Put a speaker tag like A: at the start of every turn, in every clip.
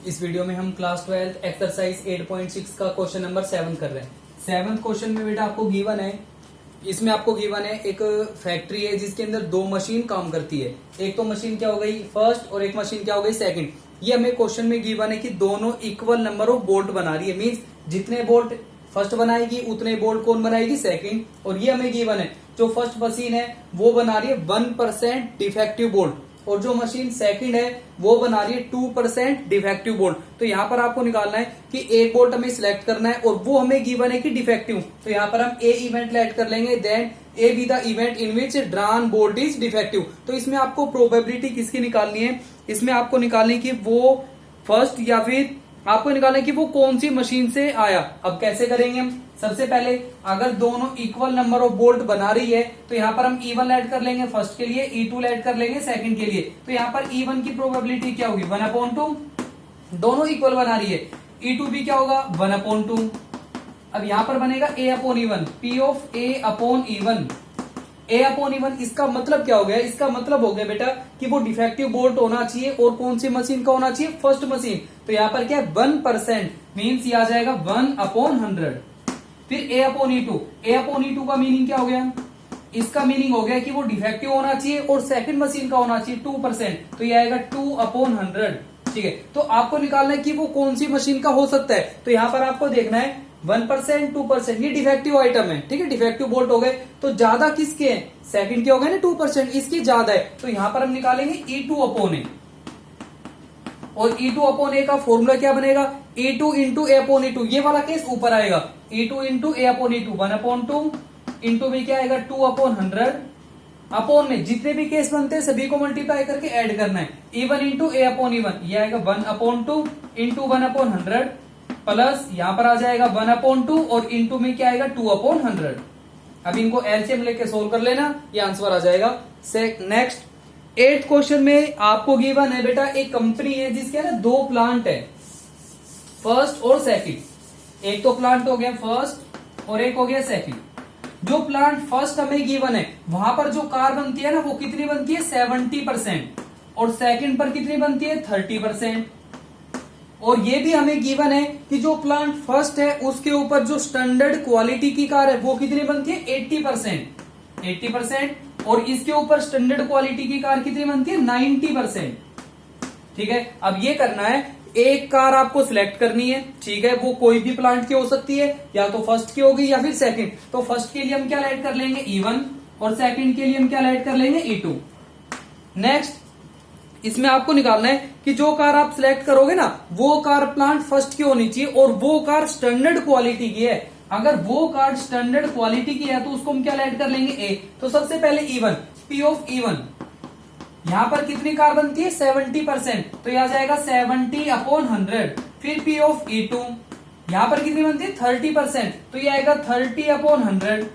A: इस वीडियो में हम क्लास 12 एक्सरसाइज 8.6 का क्वेश्चन नंबर 7 कर रहे हैं। 7th क्वेश्चन में बेटा आपको गिवन है, इसमें आपको गिवन है एक फैक्ट्री है जिसके अंदर दो मशीन काम करती है। एक तो मशीन क्या हो गई फर्स्ट और एक मशीन क्या हो गई सेकंड। ये हमें क्वेश्चन में गिवन है कि दोनों इक्वल नंबर ऑफ बोल्ट बना रही है, मींस जितने बोल्ट फर्स्ट बनाएगी उतने बोल्ट कौन बनाएगी सेकंड। और ये हमें गिवन है जो फर्स्ट मशीन है वो बना रही है 1% डिफेक्टिव बोल्ट और जो मशीन सेकंड है वो बना रही है 2% डिफेक्टिव बोल्ट। तो यहाँ पर आपको निकालना है कि एक बोल्ट हमें सिलेक्ट करना है और वो हमें गिवन है कि डिफेक्टिव। तो यहाँ पर हम ए इवेंट ऐड कर लेंगे, then A be the event in which drawn bolt is defective. तो इसमें आपको प्रोबेबिलिटी किसकी निकालनी है, इसमें आपको निकालनी कि वो फर्स्ट या फिर आपको निकालना है कि वो कौन सी मशीन से आया। अब कैसे करेंगे हम, सबसे पहले अगर दोनों इक्वल नंबर ऑफ बोल्ट बना रही है तो यहाँ पर हम E1 ऐड कर लेंगे फर्स्ट के लिए, E2 ऐड कर लेंगे सेकंड के लिए। तो यहाँ पर E1 की प्रोबेबिलिटी क्या होगी 1/2, दोनों इक्वल बना रही है। E2 भी क्या होगा 1/2। अब यहाँ पर बनेगा A/E1, P of A/E1, A/E1। इसका मतलब क्या हो गया, इसका मतलब हो गया बेटा कि वो डिफेक्टिव बोल्ट होना चाहिए और कौन सी मशीन का होना चाहिए फर्स्ट मशीन। तो यहाँ पर क्या है 1%, मीन्स ये आ जाएगा 1/100। फिर A/E2, A/E2 का मीनिंग क्या हो गया, इसका मीनिंग हो गया कि वो डिफेक्टिव होना चाहिए और सेकंड मशीन का होना चाहिए 2%। तो ये आएगा 2/100। ठीक है, तो आपको निकालना है कि वो कौन सी मशीन का हो सकता है। तो यहाँ पर आपको देखना है 1% 2% ये डिफेक्टिव आइटम है, ठीक है, डिफेक्टिव बोल्ट हो गए। तो ज्यादा किसके हैं, सेकंड के हो गए ना 2%, इसकी ज्यादा है। तो यहां पर हम निकालेंगे E2/A और E2/A का फॉर्मूला क्या बनेगा E2 इंटू A/E2। ये वाला केस ऊपर आएगा, E2 इंटू A/E2 1/2 इंटू में क्या आएगा 2/100 अपॉन में जितने भी केस बनते हैं सभी को मल्टीप्लाई करके ऐड करना है। E1 इंटू A/E1 ये आएगा 1/2 इंटू 1/100 प्लस यहां पर आ जाएगा 1/2 और इंटू में क्या आएगा 2/100। अब इनको एलसीएम लेके सोल्व कर लेना, ये आंसर आ जाएगा। नेक्स्ट 8th क्वेश्चन में आपको गिवन है बेटा एक कंपनी है जिसके ना दो प्लांट है फर्स्ट और सेकंड। एक तो प्लांट हो गया फर्स्ट और एक हो गया सेकंड। जो प्लांट फर्स्ट हमें गिवन है वहां पर जो कार बनती है ना वो कितनी बनती है 70% और सेकंड पर कितनी बनती है 30%। और ये भी हमें गिवन है कि जो प्लांट फर्स्ट है उसके ऊपर जो स्टैंडर्ड क्वालिटी की कार है वो कितनी बनती है 80% और इसके ऊपर स्टैंडर्ड क्वालिटी की कार कितनी बनती है 90%। ठीक है, अब ये करना है एक कार आपको सिलेक्ट करनी है, ठीक है, वो कोई भी प्लांट की हो सकती है, या तो फर्स्ट की होगी या फिर सेकंड। तो फर्स्ट के लिए हम क्या ऐड कर लेंगे E1 और सेकंड के लिए हम क्या ऐड कर लेंगे E2। नेक्स्ट इसमें आपको निकालना है कि जो कार आप सिलेक्ट करोगे ना वो कार प्लांट फर्स्ट की होनी चाहिए और वो कार स्टैंडर्ड क्वालिटी की है। अगर वो कार स्टैंडर्ड क्वालिटी की है तो उसको हम क्या ऐड कर लेंगे A। तो सबसे पहले E1, P ऑफ E1 यहां पर कितनी कार बनती है 70%, तो यह आ जाएगा 70/100। फिर P ऑफ E2 यहां पर कितनी बनती है 30%, तो यह आएगा 30/100।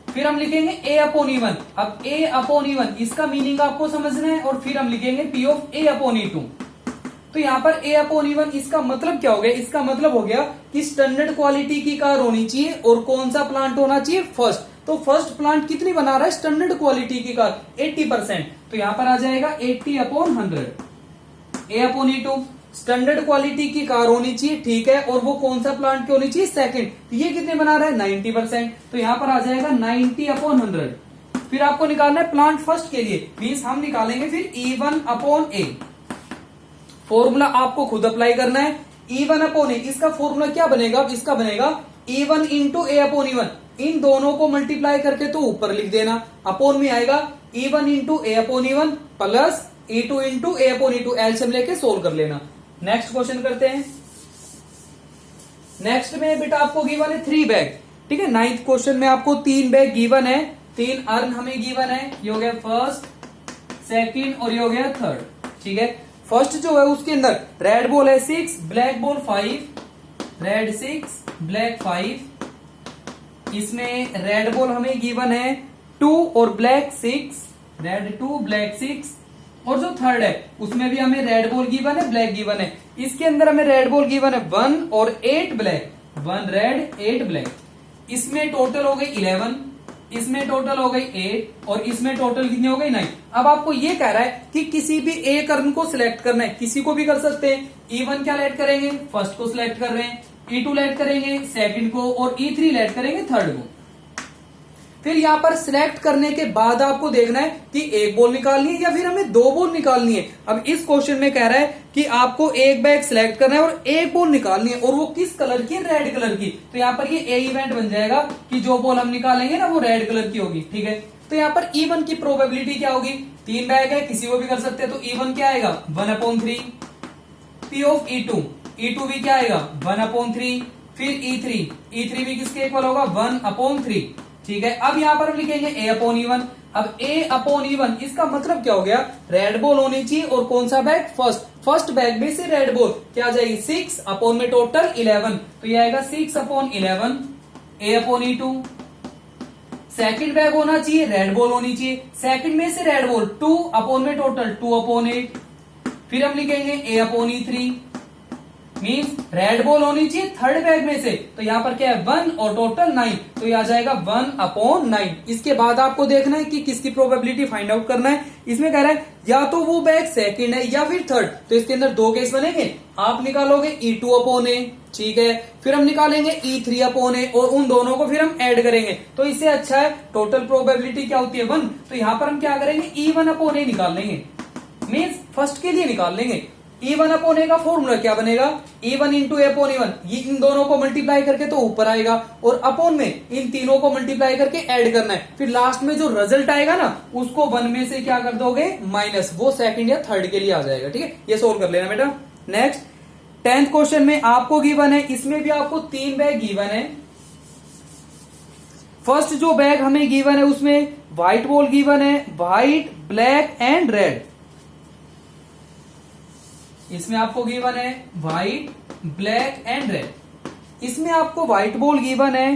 A: फिर हम लिखेंगे A/E1। अब A/E1 इसका मीनिंग आपको समझना है और फिर हम लिखेंगे P ऑफ A/E2। तो यहाँ पर A/E1 इसका मतलब क्या हो गया, इसका मतलब हो गया कि स्टैंडर्ड क्वालिटी की कार होनी चाहिए और कौन सा प्लांट होना चाहिए फर्स्ट। तो फर्स्ट प्लांट कितनी बना रहा है स्टैंडर्ड क्वालिटी की कार 80%, तो यहाँ पर आ जाएगा 80/100। A/E2 स्टैंडर्ड क्वालिटी की कार होनी चाहिए, ठीक है, और वो कौन सा प्लांट की होनी चाहिए सेकंड। तो ये कितने बना रहा है 90%, तो यहां पर आ जाएगा 90/100। फिर आपको निकालना है प्लांट फर्स्ट के लिए, मींस हम निकालेंगे फिर E1/A। फॉर्मूला आपको खुद अप्लाई करना है। E1/A इसका फॉर्मूला क्या बनेगा, इसका बनेगा E1 इंटू A/E1। इन दोनों को मल्टीप्लाई करके तो ऊपर लिख देना, अपॉन में आएगा E1 into A/E1 plus E2 into A/E2 LCM लेके सोल्व कर लेना। नेक्स्ट क्वेश्चन करते हैं। नेक्स्ट में बेटा आपको गिवन है 3 बैग, ठीक है। 9th क्वेश्चन में आपको 3 बैग गिवन है, 3 अर्न हमें गिवन है, ये हो गया फर्स्ट सेकंड और ये हो गया थर्ड। ठीक है, फर्स्ट जो है उसके अंदर रेड बॉल है 6 ब्लैक बॉल 5, रेड 6 ब्लैक 5। इसमें रेड बॉल हमें गिवन है 2 और ब्लैक 6, रेड 2 ब्लैक 6। और जो थर्ड है उसमें भी हमें रेड बॉल गिवन है ब्लैक गिवन है। इसके अंदर हमें रेड बॉल गिवन है 1 और 8 ब्लैक, 1 रेड 8 ब्लैक। इसमें टोटल हो गई 11, इसमें टोटल हो गई 8 और इसमें टोटल कितनी हो गई 9। अब आपको ये कह रहा है कि किसी भी एक अर्न को सिलेक्ट करना है, किसी को भी कर सकते हैं। E1 क्या लेट करेंगे, फर्स्ट को सिलेक्ट कर रहे हैं, E2 लेट करेंगे सेकंड को, और E3 लेट करेंगे थर्ड को। फिर यहां पर सिलेक्ट करने के बाद आपको देखना है कि एक बॉल निकालनी है या फिर हमें दो बॉल निकालनी है। अब इस क्वेश्चन में कह रहा है कि आपको एक बैग सिलेक्ट करना है और एक बॉल निकालनी है, और वो किस कलर की है, रेड कलर की। तो यहाँ पर ये ए इवेंट बन जाएगा कि जो बॉल हम निकालेंगे ना वो रेड कलर की होगी, ठीक है। तो यहाँ पर E1 की प्रोबेबिलिटी क्या होगी, 3 बैग है, किसी को भी कर सकते हैं, तो E1 क्या आएगा 1/3 P ऑफ E2 भी क्या आएगा 1/3, फिर E3 भी किसके इक्वल होगा 1/3, ठीक है। अब यहां पर हम लिखेंगे A/E1। अब A/E1 इसका मतलब क्या हो गया, रेड बॉल होनी चाहिए, और कौन सा बैग, फर्स्ट बैग में से रेड बॉल क्या आ जाएगी 6 अपॉन में टोटल 11, तो ये आएगा 6/11 A/E2। सेकंड बैग होना चाहिए, रेड बॉल होनी चाहिए, सेकंड में से रेड बॉल 2 अपॉन में टोटल 2/8, फिर हम लिखेंगे A/E3 मीन्स रेड बॉल होनी चाहिए थर्ड बैग में से, तो यहां पर क्या है 1 और टोटल 9, तो ये आ जाएगा 1/9। इसके बाद आपको देखना है कि किसकी प्रोबेबिलिटी फाइंड आउट करना है। इसमें कह रहा है या तो वो बैग सेकंड है या फिर थर्ड, तो इसके अंदर दो केस बनेंगे। आप निकालोगे E2/A, ठीक है, फिर हम निकालेंगे E3/A, और उन दोनों को फिर हम ऐड करेंगे, तो इससे अच्छा है टोटल प्रोबेबिलिटी क्या होती है 1, तो यहां पर हम क्या करेंगे E1/A निकाल लेंगे, मीन्स फर्स्ट के लिए निकाल लेंगे। E1/A का फॉर्मूला क्या बनेगा, E1 इंटू A/E1, ये इन दोनों को मल्टीप्लाई करके तो ऊपर आएगा, और अपॉन में इन तीनों को मल्टीप्लाई करके ऐड करना है, फिर लास्ट में जो रिजल्ट आएगा ना उसको 1 में से क्या कर दोगे माइनस, वो सेकंड या थर्ड के लिए आ जाएगा, ठीक है। ये सोल्व कर लेना बेटा। नेक्स्ट 10th क्वेश्चन में आपको गिवन है, इसमें भी आपको 3 बैग गिवन है। फर्स्ट जो बैग हमें गिवन है उसमें व्हाइट बॉल गिवन है, व्हाइट ब्लैक एंड रेड। इसमें आपको गिवन है व्हाइट ब्लैक एंड रेड। इसमें आपको व्हाइट बॉल गिवन है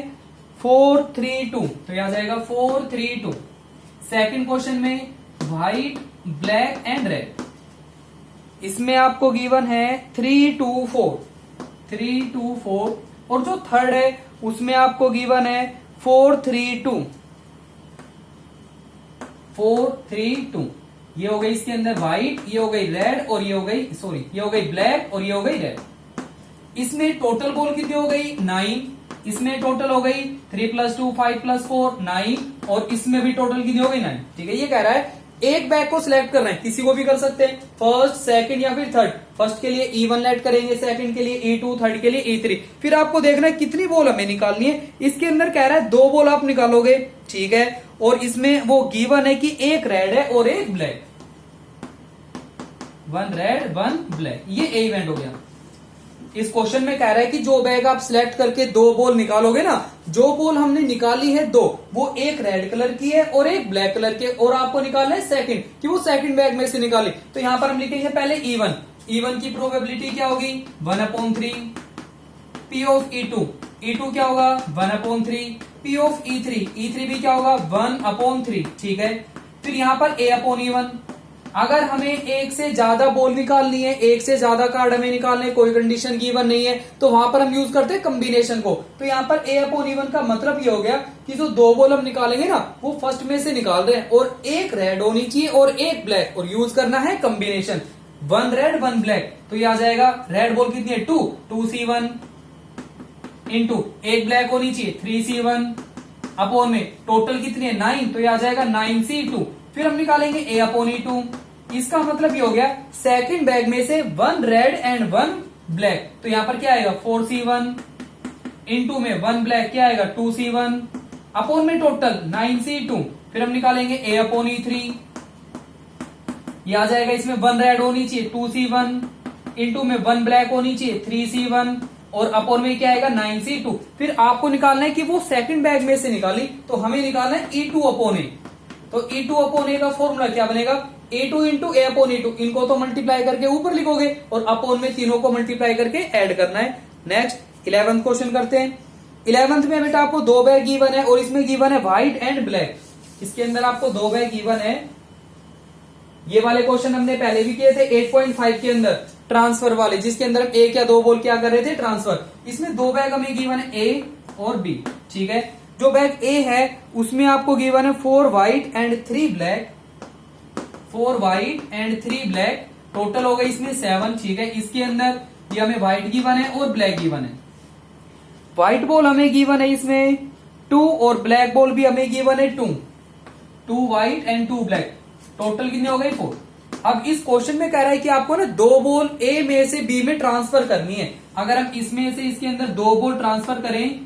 A: 4 3 2, तो यह आ जाएगा 4 3 2। सेकंड क्वेश्चन में व्हाइट ब्लैक एंड रेड, इसमें आपको गिवन है 3 2 4, और जो थर्ड है उसमें आपको गिवन है 4 3 2। ये हो गई इसके अंदर व्हाइट, ये हो गई रेड, और ये हो गई ब्लैक, और ये हो गई रेड। इसमें टोटल बॉल कितनी हो गई 9, इसमें टोटल हो गई 3 + 2 5 + 4 9, और इसमें भी टोटल कितनी हो गई 9, ठीक है। ये कह रहा है एक बैग को सिलेक्ट करना है, किसी को भी कर सकते हैं, फर्स्ट सेकंड या फिर थर्ड। फर्स्ट के लिए E1 लेट करेंगे, सेकंड के लिए E2, थर्ड के लिए E3। फिर आपको देखना है कितनी बॉल हमें निकालनी है। इसके अंदर कह रहा है 2 बॉल आप निकालोगे, ठीक है, और इसमें वो गिवन है कि एक रेड है और एक ब्लैक, 1 रेड 1 ब्लैक, ये ए इवेंट हो गया। इस क्वेश्चन में कह रहा है कि जो बैग आप सिलेक्ट करके 2 बॉल निकालोगे ना, जो बॉल हमने निकाली है 2, वो एक रेड कलर की है और एक ब्लैक कलर की है, और आपको निकालना है सेकंड कि वो सेकंड बैग में से निकाली। तो यहां पर हम लिखेंगे पहले E1 की प्रोबेबिलिटी क्या होगी 1/3 P ऑफ E2 क्या होगा 1/3 P ऑफ E3 भी क्या होगा 1/3, ठीक है। फिर यहां पर A/E1, अगर हमें एक से ज्यादा बॉल निकालनी है, एक से ज्यादा कार्ड हमें निकालने, कोई कंडीशन गिवन नहीं है, तो वहां पर हम यूज करते हैं कॉम्बिनेशन को। तो यहाँ पर A/E1 का मतलब ये हो गया कि जो 2 बॉल हम निकालेंगे ना वो फर्स्ट में से निकाल रहे हैं, और एक रेड होनी चाहिए और एक ब्लैक, और यूज करना है कॉम्बिनेशन 1 रेड 1 ब्लैक। तो ये आ जाएगा रेड बॉल कितनी है 2C1 इंटू एक ब्लैक होनी चाहिए 3C1 अपॉन में टोटल कितनी है 9, तो ये आ जाएगा 9C2। फिर हम निकालेंगे A/E2। इसका मतलब ये हो गया सेकंड बैग में से 1 रेड एंड 1 ब्लैक, तो यहां पर क्या आएगा 4C1 इंटू में 1 ब्लैक क्या आएगा 2C1 अपॉन में टोटल 9C2। फिर हम निकालेंगे A/E3, ये आ जाएगा इसमें 1 रेड होनी चाहिए 2C1 इंटू में 1 ब्लैक होनी चाहिए 3C1, और अपॉन में क्या आएगा 9C2। फिर आपको निकालना है कि वो सेकंड बैग में से निकाली, तो हमें निकालना है E2/A। तो E2/A का फॉर्मूला क्या बनेगा E2 इंटू A/E2, इनको तो मल्टीप्लाई करके ऊपर लिखोगे और अपॉन में तीनों को मल्टीप्लाई करके ऐड करना है। नेक्स्ट 11th क्वेश्चन करते हैं। 11th में बेटा आपको 2 बैग गिवन है, और इसमें गिवन है व्हाइट एंड ब्लैक। इसके अंदर आपको 2 बैग गिवन है। ये वाले क्वेश्चन हमने पहले भी किए थे 8.5 के अंदर, ट्रांसफर वाले, जिसके अंदर हम 1 या 2 बॉल क्या कर रहे थे ट्रांसफर। इसमें 2 बैग हमें गिवन है A और B, ठीक है। जो बैग ए है उसमें आपको गिवन है 4 white and 3 black, 4 white and 3 black, total हो गई इसमें 7। ठीक है, इसके अंदर ये हमें व्हाइट गिवन है और ब्लैक गिवन है। व्हाइट बॉल हमें गिवन है इसमें 2 और ब्लैक बॉल भी हमें गिवन है 2 व्हाइट एंड 2 ब्लैक, टोटल कितने हो गए 4। अब इस क्वेश्चन में कह रहा है कि आपको ना 2 बॉल ए में से बी में ट्रांसफर करनी है। अगर हम इसमें से इसके अंदर 2 बॉल ट्रांसफर करें,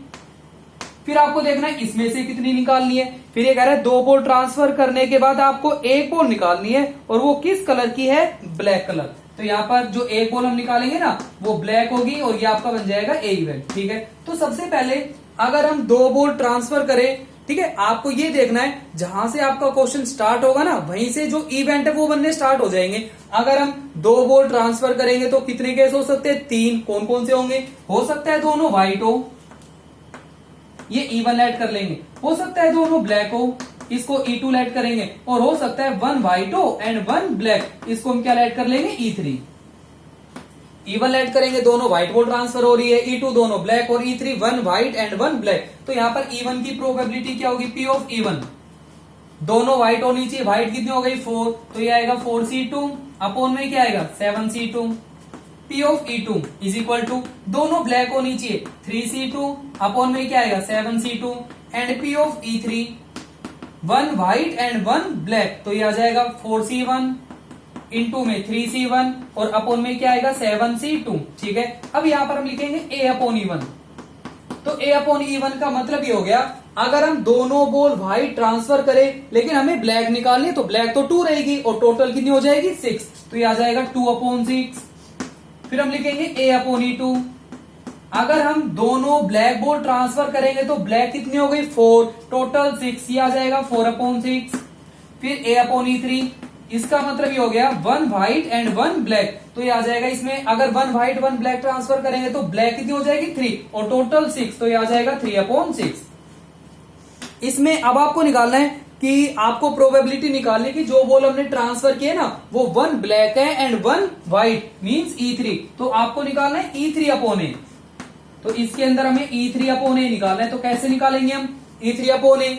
A: फिर आपको देखना है इसमें से कितनी निकालनी है। फिर ये कह रहा है 2 बॉल ट्रांसफर करने के बाद आपको एक बॉल निकालनी है और वो किस कलर की है, ब्लैक कलर। तो यहाँ पर जो एक बॉल हम निकालेंगे ना वो ब्लैक होगी और ये आपका बन जाएगा ए इवेंट। ठीक है, तो सबसे पहले अगर हम 2 बॉल ट्रांसफर करें, ठीक है, आपको ये देखना है जहां से आपका क्वेश्चन स्टार्ट होगा ना वहीं से जो इवेंट है वो बनने स्टार्ट हो जाएंगे। अगर हम 2 बॉल ट्रांसफर करेंगे तो कितने केस हो सकते हैं, 3। कौन कौन से होंगे, हो सकता है दोनों व्हाइट हो, ये E1 ऐड कर लेंगे, हो सकता है दोनों ब्लैक हो, इसको E2 ऐड करेंगे, और हो सकता है 1 व्हाइट हो एंड 1 ब्लैक, इसको हम क्या ऐड कर लेंगे, E3। E1 ऐड करेंगे, दोनों व्हाइट बॉल ट्रांसफर हो रही है, E2 दोनों ब्लैक, और E3 1 व्हाइट एंड 1 ब्लैक। तो यहाँ पर E1 की प्रोबेबिलिटी क्या होगी, P ऑफ E1, दोनों व्हाइट होनी चाहिए, व्हाइट कितनी हो गई 4, तो ये आएगा 4C2 अपॉन में क्या आएगा 7C2। P of E2 is equal to, दोनों ब्लैक होनी चाहिए, 3C2 अपॉन में क्या आएगा 7C2, and P of E3 1 white and 1 black, तो ये आ जाएगा 4C1 इंटू में 3C1 और अपॉन में क्या आएगा 7C2। ठीक है, अब यहां पर हम लिखेंगे A अपॉन E1। तो A अपॉन E1 का मतलब ये हो गया, अगर हम दोनों बॉल व्हाइट ट्रांसफर करें लेकिन हमें ब्लैक निकालनी है तो ब्लैक तो 2 रहेगी और टोटल कितनी हो जाएगी 6, तो ये आ जाएगा 2 अपॉन 6। फिर हम लिखेंगे A अपॉन E2, अगर हम दोनों ब्लैक बॉल ट्रांसफर करेंगे तो ब्लैक कितनी हो गई 4, टोटल 6, ये आ जाएगा 4 अपॉन 6। फिर A अपॉन E3, इसका मतलब ये हो गया 1 व्हाइट एंड 1 ब्लैक, तो ये आ जाएगा इसमें अगर 1 व्हाइट 1 ब्लैक ट्रांसफर करेंगे तो ब्लैक कितनी हो जाएगी 3 और टोटल 6, तो ये आ जाएगा 3 अपॉन 6। इसमें अब आपको निकालना है कि आपको प्रोबेबिलिटी निकालने की, जो बॉल हमने ट्रांसफर किए ना वो 1 ब्लैक है एंड 1 व्हाइट मींस E3, तो आपको निकालना है E3 अपॉन ए। तो इसके अंदर हमें E3 अपॉन ए निकालना है, तो कैसे निकालेंगे हम E3 अपॉन ए,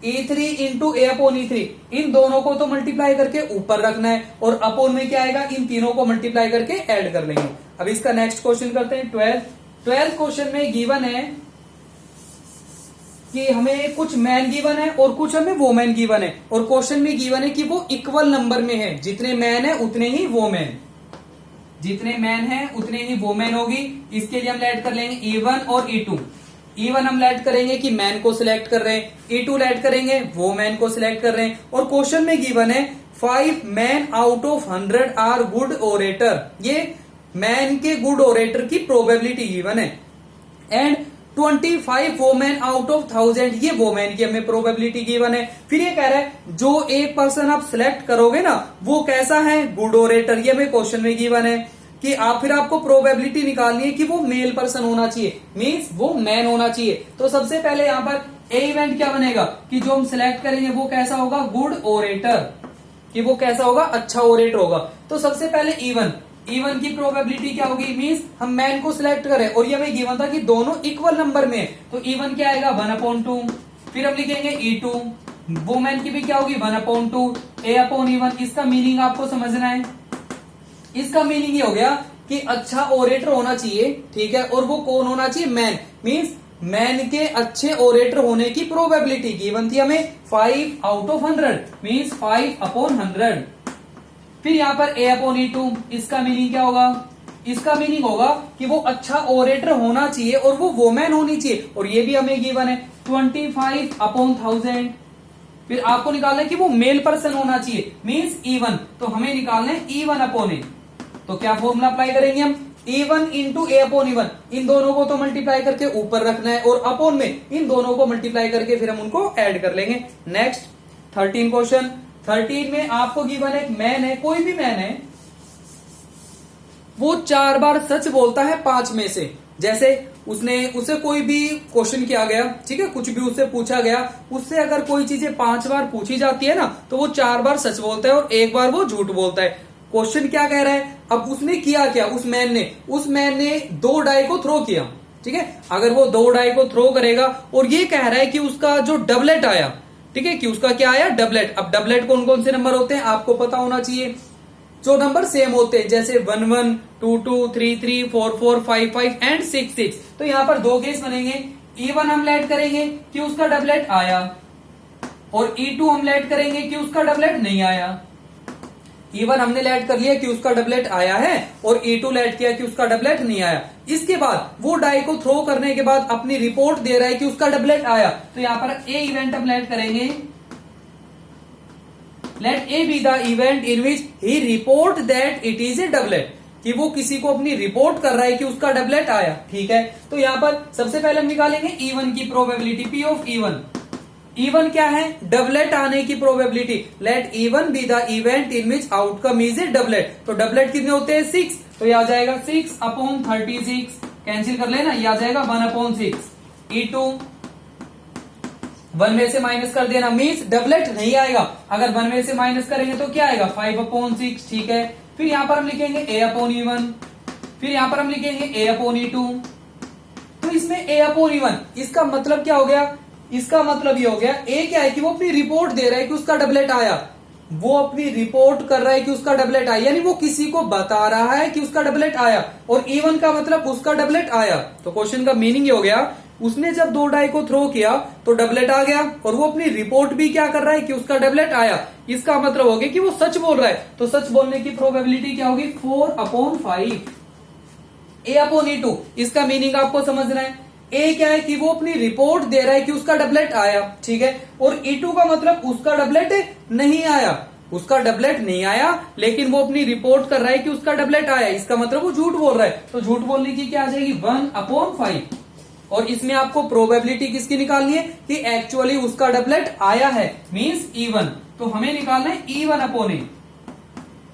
A: E3 इंटू ए अपॉन E3, इन दोनों को तो मल्टीप्लाई करके ऊपर रखना है और अपॉन में क्या आएगा, इन तीनों को मल्टीप्लाई करके ऐड कर लेंगे। अब इसका नेक्स्ट क्वेश्चन करते हैं 12 क्वेश्चन में गिवन है कि हमें कुछ मैन गिवन है और कुछ हमें वोमेन गिवन है, और क्वेश्चन में गिवन है कि वो इक्वल नंबर में है, जितने मैन है उतने ही वोमेन, जितने मैन है उतने ही वोमेन होगी। इसके लिए हम ऐड कर लेंगे E1 और E2। E1 हम ऐड करेंगे कि मैन को सिलेक्ट कर रहे हैं, E2 ऐड करेंगे वो मैन को सिलेक्ट कर रहे हैं, और क्वेश्चन में गिवन है 5 man out of 100 are good orator, ये मैन के गुड ओरेटर की प्रोबेबिलिटी गिवन है, एंड 25 वोमेन आउट ऑफ 1000, ये वोमेन की हमें प्रोबेबिलिटी गिवन है। फिर ये कह रहा है जो एक पर्सन आप सिलेक्ट करोगे ना वो कैसा है, गुड ओरेटर, ये हमें क्वेश्चन में गिवन है कि आप फिर आपको प्रोबेबिलिटी निकालनी है कि वो मेल पर्सन होना चाहिए, मींस वो मैन होना चाहिए। तो सबसे पहले यहाँ पर ए इवेंट क्या बनेगा कि जो हम सिलेक्ट करेंगे वो कैसा होगा, गुड ओरेटर, कि वो कैसा होगा, अच्छा ओरेटर होगा। तो सबसे पहले E1 की प्रोबेबिलिटी क्या होगी, मींस हम मैन को सिलेक्ट करें और ये हमें गिवन था कि दोनों इक्वल नंबर में है, तो E1 क्या आएगा 1/2। फिर हम लिखेंगे E2, वोमेन की भी क्या होगी 1/2, A अपॉन E1। इसका मीनिंग आपको समझना है, इसका मीनिंग ये हो गया कि अच्छा ओरेटर होना चाहिए, ठीक है, और वो कौन होना चाहिए, मैन, मींस मैन के अच्छे ओरेटर होने की प्रोबेबिलिटी गिवन थी हमें 5 आउट ऑफ 100 मींस 5 अपॉन 100। फिर यहाँ पर A अपॉन E2, इसका मीनिंग क्या होगा, इसका मीनिंग होगा कि वो अच्छा ओरेटर होना चाहिए और वो वोमेन होनी चाहिए, और ये भी हमें गिवन है 25 अपॉन 1000। फिर आपको निकालना है कि वो मेल पर्सन होना चाहिए, मींस E1, तो हमें निकालना है E1 अपॉन ए। तो क्या फॉर्मूला अप्लाई करेंगे हम, E1 इंटू ए अपॉन E1, इन दोनों को तो मल्टीप्लाई करके ऊपर रखना है और अपॉन में इन दोनों को मल्टीप्लाई करके फिर हम उनको ऐड कर लेंगे। नेक्स्ट 13 क्वेश्चन, 13 में आपको गिवन एक मैन है, कोई भी मैन है, वो 4 बार सच बोलता है 5 में से। जैसे उससे कोई भी क्वेश्चन किया गया, ठीक है, कुछ भी उससे पूछा गया, उससे अगर कोई चीजें 5 बार पूछी जाती है ना तो वो 4 बार सच बोलता है और 1 बार वो झूठ बोलता है। क्वेश्चन क्या कह रहा है, अब उसने किया क्या, उस मैन ने 2 डाई को थ्रो किया, ठीक है। अगर वो 2 डाई को थ्रो करेगा और ये कह रहा है कि उसका जो डबलेट आया, ठीक है, कि उसका क्या आया, डबलेट। अब डबलेट कौन कौन से नंबर होते हैं आपको पता होना चाहिए, जो नंबर सेम होते हैं, जैसे 1 1 2 2 3 3 4 4 5 5 एंड 6 6। तो यहां पर 2 केस बनेंगे। E1 हम लेट करेंगे कि उसका डबलेट आया, और E2 हम लेट करेंगे कि उसका डबलेट नहीं आया। E1 हमने लेट कर लिया कि उसका डबलेट आया है, और E2 लेट किया कि उसका डबलेट नहीं आया। इसके बाद वो डाई को थ्रो करने के बाद अपनी रिपोर्ट दे रहा है कि उसका डबलेट आया। तो यहां पर ए इवेंट हम लेट करेंगे, let A be the event in which he report that it is a doublet, कि वो किसी को अपनी रिपोर्ट कर रहा है कि उसका डबलेट आया। ठीक है, तो यहां पर सबसे पहले हम निकालेंगे E1 की probability, P of E1। E1 क्या है, डबलेट आने की probability. Let E1 be the event in which outcome is a doublet. तो डबलेट कितने होते हैं, 6। तो ये आ जाएगा 6 अपॉन 36, कैंसिल कर लेना, ये आ जाएगा 1 अपॉन 6। E2 1 में से माइनस कर देना, मीन्स डबलेट नहीं आएगा। अगर 1 में से माइनस करेंगे तो क्या आएगा, 5 अपॉन 6। ठीक है, फिर यहां पर हम लिखेंगे a अपॉन E1, फिर यहां पर हम लिखेंगे a अपॉन E2। तो इसमें a अपॉन E1, इसका मतलब क्या हो गया, इसका मतलब ये हो गया, ए क्या है कि वो अपनी रिपोर्ट दे रहा है कि उसका डबलेट आया, वो अपनी रिपोर्ट कर रहा है कि उसका डबलेट आया, यानी वो किसी को बता रहा है कि उसका डबलेट आया, और E1 का मतलब उसका डबलेट आया। तो क्वेश्चन का मीनिंग ये हो गया, उसने जब 2 डाई को थ्रो किया तो डबलेट आ गया, और वो अपनी रिपोर्ट भी क्या कर रहा है कि उसका डबलेट आया। इसका मतलब हो गया कि वो सच बोल रहा है। तो सच बोलने की प्रोबेबिलिटी क्या होगी, 4 अपॉन 5 ए अपॉन E2। इसका मीनिंग आपको समझना है, ए क्या है कि वो अपनी रिपोर्ट दे रहा है कि उसका डबलेट आया, ठीक है, और E2 का मतलब उसका डबलेट नहीं आया, उसका डबलेट नहीं आया, लेकिन वो अपनी रिपोर्ट कर रहा है कि उसका डबलेट आया। इसका मतलब वो झूठ बोल रहा है। तो झूठ बोलने की क्या आ जाएगी, 1 अपॉन 5। और इसमें आपको प्रोबेबिलिटी किसकी निकालनी है कि एक्चुअली उसका डबलेट आया है, मींस E1। तो हमें निकालना है E1 अपॉन ए।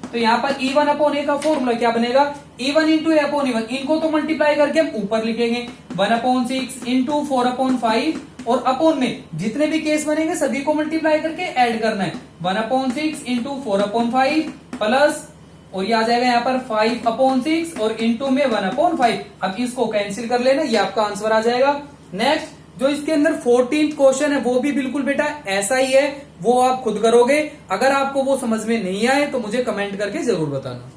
A: तो यहां पर E1 अपॉन ए का फॉर्मूला क्या बनेगा, E1 इंटू ए अपॉन E1। इनको तो मल्टीप्लाई करके हम ऊपर लिखेंगे, 1 अपॉन 6 इंटू 4 अपॉन 5, और अपॉन में जितने भी केस बनेंगे सभी को मल्टीप्लाई करके ऐड करना है। 1 अपॉन 6 इंटू 4 अपॉन 5 प्लस, और ये आ जाएगा यहाँ पर 5 अपॉन 6 और इंटू में 1 अपॉन 5। अब इसको कैंसिल कर लेना, ये आपका आंसर आ जाएगा। नेक्स्ट जो इसके अंदर 14th क्वेश्चन है वो भी बिल्कुल बेटा ऐसा ही है, वो आप खुद करोगे। अगर आपको वो समझ में नहीं आए तो मुझे कमेंट करके जरूर बताना।